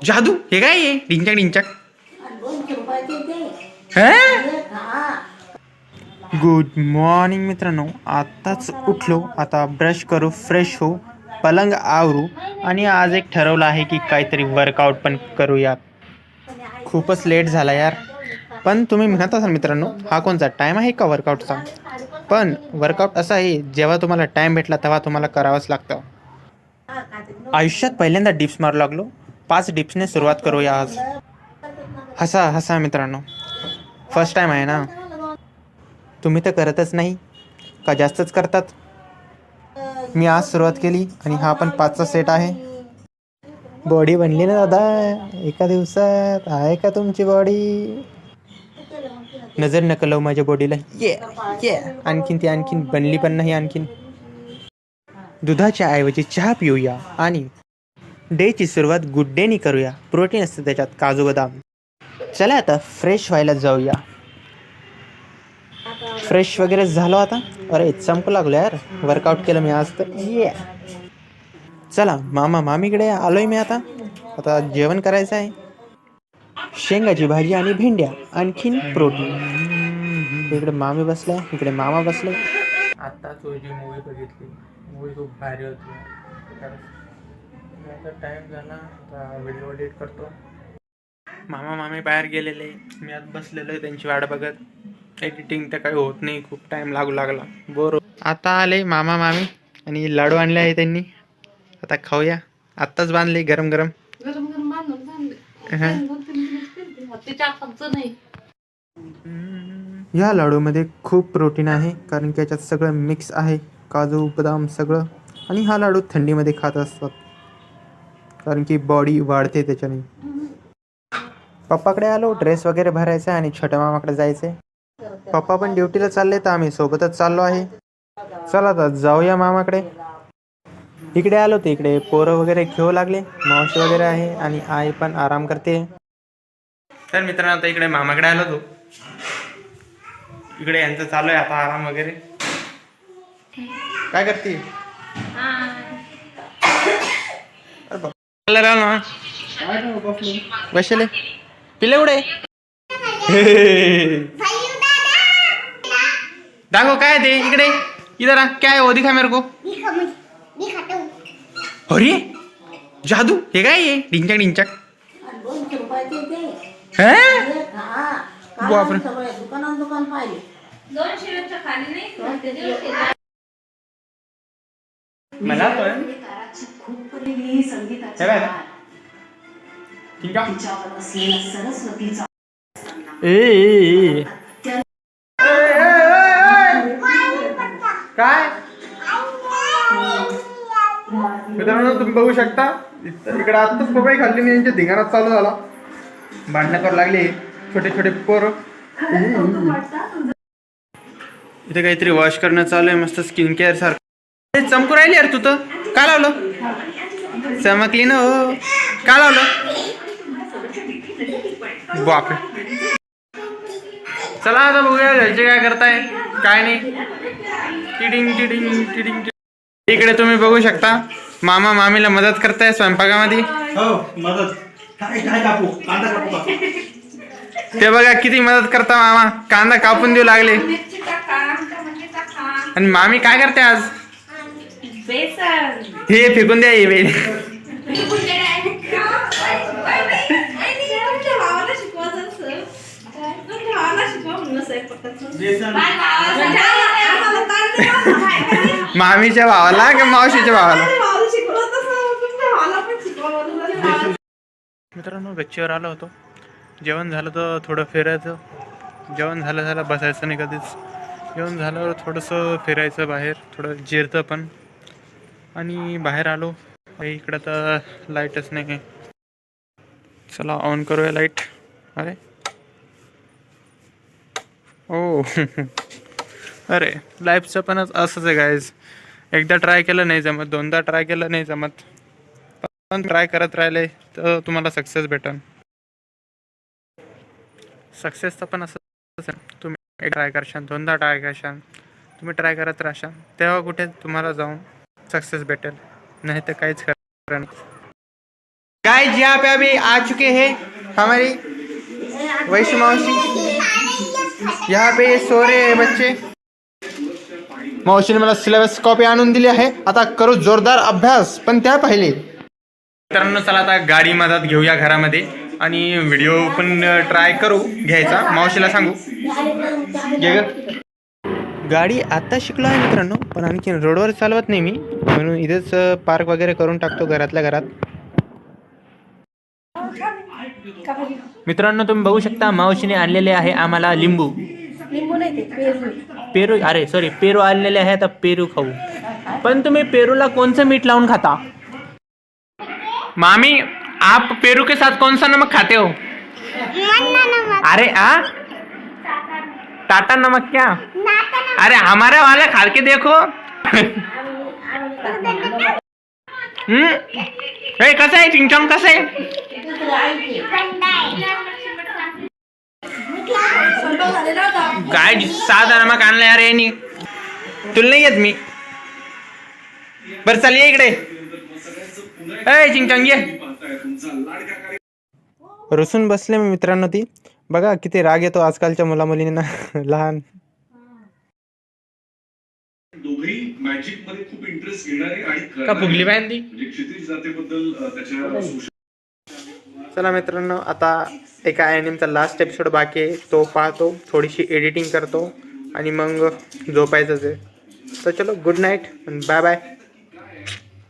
जादू हे काय आहे डिंचक डिंचक. गुड मॉर्निंग मित्रांनो, आत्ताच उठलो. आता ब्रश करू, फ्रेश होऊ, पलंग आवरू आणि आज एक ठरवलं आहे की काहीतरी वर्कआउट पण करूया. खूपच लेट झाला यार. पण तुम्ही म्हणत असाल मित्रांनो, हा कोणता टाईम आहे का वर्कआउटचा? पण वर्कआउट असा आहे, जेव्हा तुम्हाला टाईम भेटला तेव्हा तुम्हाला करावंच लागतं. आयुष्यात पहिल्यांदा डिप्स मारू लागलो. 5 डिप्सने सुरुवात करूया आज. हसा हसा मित्रांनो, फर्स्ट टाइम आहे ना. तुम्ही तर करतच नाही का, जास्तच करतात? मी आज सुरुवात केली आणि हा पण 5चा सेट आहे. बॉडी बनली ना दादा एका दिवसात? आहे का तुमची बॉडी? नजर नका लावू माझ्या बॉडीला. ये ये, आणखीन ती आणखीन बनली पण नाही. आणखीन दुधाच्या ऐवजी चहा पिऊया आणि डेची सुरुवात गुड डेनी करूया. प्रोटीन असतं त्याच्यात, काजू बदाम. चला आता फ्रेश व्हायला जाऊया. फ्रेश वगैरे झालो आता. अरे चमकू लागलो यार, वर्कआउट केलं मी आज तर. ये चला मामा मामीकडे आलोय मी. आता जेवण करायचं आहे. शेंगाची भाजी आणि भेंड्या, आणखीन प्रोटीन. इकडे मामी बसलाय, इकडे मामा बसलाय. आता तुझी मूवी बघितली, मूवी खूप भारी होती. आता टाइम झाला, आता व्हिडिओ एडिट करतो. मामा मामी बाहेर गेलेले, मी आज बसलेलो आहे त्यांची वाट बघत. एडिटिंग तर काही होत नाही, खूप टाइम लागू लागला, बोर. आता आले मामा मामी आणि लाडू आणले आहे त्यांनी. आता खाऊया. आत्ताच बांधले गरम गरम. या लाडूमध्ये खूप प्रोटीन आहे, कारण की याच्यात सगळं मिक्स आहे, काजू बदाम सगळं. आणि हा लाडू थंडीमध्ये खात असतात, कारण की बॉडी वाढते त्याच्याने. पप्पाकडे आलो, ड्रेस वगैरे भरायचा आणि छोट्या मामाकडे जायचंय. पप्पा पण ड्युटीला चालले तर आम्ही सोबतच चाललो आहे. चला आता जाऊया मामाकडे. इकडे आलो तर इकडे पोरं वगैरे खेळू लागले, मावशी वगैरे आहे आणि आई पण आराम करते. तर मित्रांनो, आता इकडे मामाकडे आलो तो. इकडे यांचं चालू आहे आता आराम वगैरे. काय करते? बसले पिले उडे. दाखव काय ते इकडे. इधर आ, क्या है वो, दिखा मेरे को. अरे जादू हे काय आहे डिंचक डिंचक. बापरे. मला काय मित्रांनो, तुम्ही बघू शकता इकडे आत्ताच पपई खाल्ली मी. यांच्या धिंगाणात चालू झाला, भांडणं करू लागले छोटे छोटे पोरं. इथे काहीतरी वॉश करणं चालू आहे, मस्त स्किन केअर सारखं. चमकू राहिली यार तू तर. का लावलं? चमकली ना हो. का लावलं? बापरे. चला आता बघूया घरचे काय करताय काय नाही. Tiding tiding tiding. इकडे तुम्ही बघू शकता मामा मामीला मदत करताय स्वयंपाकामध्ये. ते बघा किती मदत करता मामा, कांदा कापून देऊ लागले. आणि मामी काय करते आज? हे फेकून द्या. मामीच्या भावाला का मावशीच्या भावाला? मित्रांनो, गच्चीवर आलो होतो. जेवण झालं तर थोडं फिरायचं. जेवण झालं बसायचं नाही कधीच. जेवण झाल्यावर थोडंसं फिरायचं बाहेर, थोडं जिरतं पण. आणि बाहेर आलो. इकडं तर लाईटच नाही. चला ऑन करूया लाईट. अरे ओ अरे लाईफचं पण असंच आहे गाईज. एकदा ट्राय केलं नाही जमत, दोनदा ट्राय केलं नाही जमत, पण ट्राय करत राहिले तर तुम्हाला सक्सेस भेटेल. सक्सेसचं पण असंच आहे. तुम्ही ट्राय करशाल, दोनदा ट्राय करशाल, तुम्ही ट्राय करत राहशाल, तेव्हा कुठे तुम्हाला जाऊन सक्सेस भेटेल, नाही तर काहीच खरं नाही. गाइस यहाँ पे अभी आ चुके हैं हमारी वैष्णव मावशी। यहाँ पे ये सो रहे हैं बच्चे। मावशीने मला सिलेबस कॉपी आणून दिली आहे, आता करू जोरदार अभ्यास, पण त्या पहिले मित्रांनो चला आता गाडी मधात घेऊया घरामध्ये आणि व्हिडिओ पण ट्राय करू घ्यायचा। मावशीला सांगू घे ग। गाडी आता शिकलो आहे मित्रांनो, पण आणखी रोडवर चालवत नाही मी, म्हणून इथेच पार्क वगैरे करून टाकतो घरातल्या घरात। मित्रांनो तुम्ही बघू शकता मावशीने आणलेले आहे आम्हाला लिंबू, पेरू, अरे सॉरी पेरू आणलेले आहे, आता पेरू खाऊ। पण तुम्ही पेरूला कोणचं मीठ लावून खाता? मामी आप पेरू के साथ कौन सा नमक खाते हो? अरे टाटा नमक क्या? अरे हमारे वाले खा के देखो। कसं आहे चिंचम, कसं आहे? काय साधा नमक आणलं यार यांनी, तुला नाही येत मी। बरं चल ये इकडे, चिंचम ये। रुसून बसले मी मित्रांनो, ती बघा किती राग येतो आजकालच्या मुलामुलींना लहान। दोघेही मॅजिक मध्ये खूप इंटरेस्ट घेणारे आणि का फुगली बांधी क्षितिज जातेबद्दल त्याच्या। चला मित्रांनो आता एका ॲनिमचा लास्ट एपिसोड बाकी आहे, तो पाहतो, थोडीशी एडिटिंग करतो आणि मग झोपायचंच आहे। तर चलो गुड नाईट, बाय बाय।